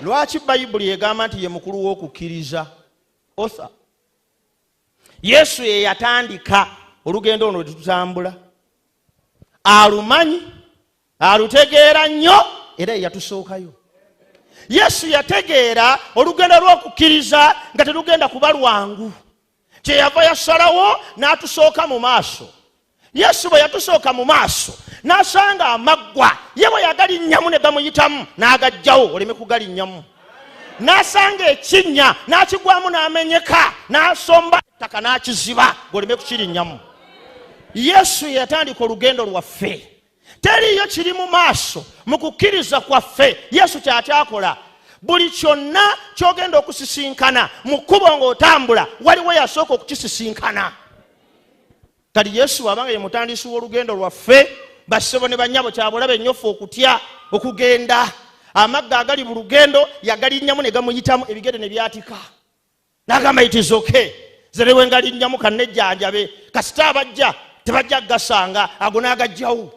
Lwaki Bayibuli egamba nti ye mukulu w'okukkiriza? Author. Yesu ye yatandika olugendo luno tutambula. Alumanyi, alutegeera nnyo era yatusookayo. Yesu yategeera olugendo lw'okukkiriza nga terugenda kuba lwangu. Kyeyava yasalawo n'atusooka mu maaso. Yesu bwe yatusooka mu maaso n'asanga amaggwa ye bwe yagalinnyamu ne gamuyitamu n'agajjawo oleme kugalinnyamu. N'asanga ekinnya n'akigwamu n'amenyeka n'asomba ettaka n'akiziba ng'oleme kukirinnyamu. Yesu yatandika olugendo lwaffe. Teriyo kiri mu maaso mu kukkiriza kwaffe. Yesu ky'atyakola buli kyonna ky'ogenda okusisinkana mu kkubo ng'otambula waliwo yasooka okukisisinkana. Kati Yesu abanga ye mutandisi w'olugendo lwaffe, bassebo ne bannyabo kyabulabe ennyofu okutya okugenda. Amagga agali mu lugendo yagalinnyamu ne gamuyitamu ebigere ne byatika. N'agamba it is okay. Zerewe ngalinnyamu kannejjanjabe. Kasita abajja tebajja gasanga ago n'agajjawo.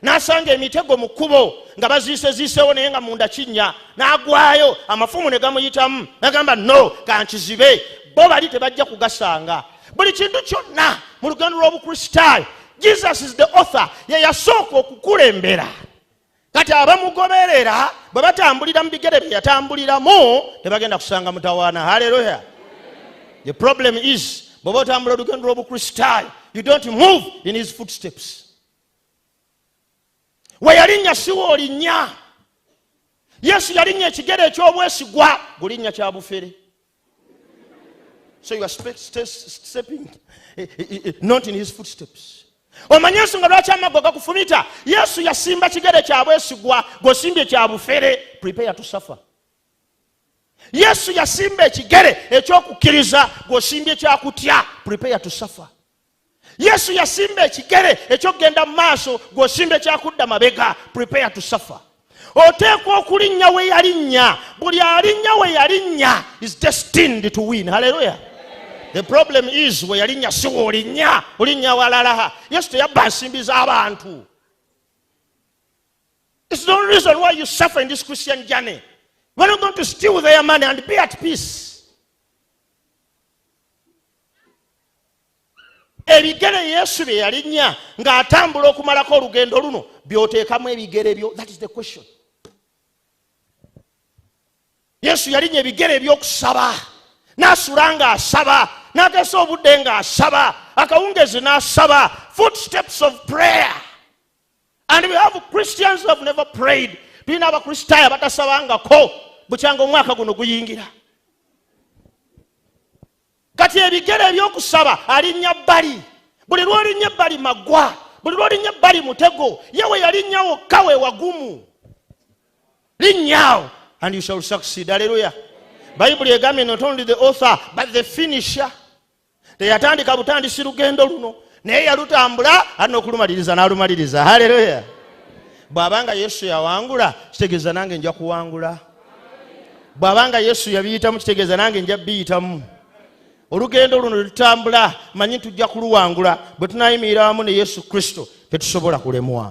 N'asanga emitego mu kkubo nga baziiseziisewo naye nga munda kinnya. N'agwayo amafumu ne gamuyitamu. N'agamba no kankizibe. Bo bali tebajja kugasanga. Buli kintu kyonna mu lugendo lw'obukristaayo Jesus is the author. Ye yasooka okukulembera. Kati abamugoberera bwe batambulira mu bigere bye yatambuliramu tebagenda kusanga mutawaana. Haleluya. The problem is bw'oba otambula olugendo lw'obukristaayo you don't move in his footsteps. We yalinnya si w'olinnya. Yesu yalinnya ekigere eky'obwesigwa gulinnya kya bufere. So you are stepping not in his footsteps. Omanye ensonga lwaki amaggo gakufumita. Yesu yasimba kigere kya bwesigwa gosimbye kya bufere. Prepare to suffer. Yesu yasimba ekigere eky'okukkiriza gosimbye kya kutya. Prepare to suffer. Yesu yasimba ekigere eky'okugenda mu maaso gosimbye kya kudda mabega. Prepare to suffer. Oteekwa okulinnya we yalinnya. Buli alinnya we yalinnya is destined to win. Hallelujah. The problem is we yalinnya si w'olinnya, olinnya walala. Yesu teyabba nsimbi z'abantu. It's the reason why you suffer in this Christian journey. We're not going to steal their money and be at peace. Ebigere Yesu bye yalinnya ng'atambula okumalako olugendo luno by'oteekamu ebigere byo. That is the question. Yesu yalinnya ebigere by'okusaba. N'asula ng'asaba. N'ateesa obudde ng'asaba. Akawungezi n'asaba. Footsteps of prayer. And we have Christians who have never prayed. Tulina abakristaayo batasabangako bukyanga omwaka guno guyingira. Kati ebigere ebyokusaba alinnya bbali. Buli lw'olinnya ebbali maggwa. Buli lw'olinnya ebbali mutego. Yewe yalinnyawo kawe wagumu. Linnyawo and you shall succeed. Hallelujah. Bible egambye not only the author but the finisher. Teyatandika butandisi lugendo luno naye yalutambula alina okulumaliriza n'alumaliriza. Haleluya. Bw'abanga Yesu yawangula kitegeeza nange nja kuwangula. Bw'abanga Yesu yabiyitamu kitegeeza nange nja biyitamu. Olugendo luno lutambula manyi tujja kuluwangula bwe tunayimirira wamu ne Yesu Kristo tetusobola kulemwa.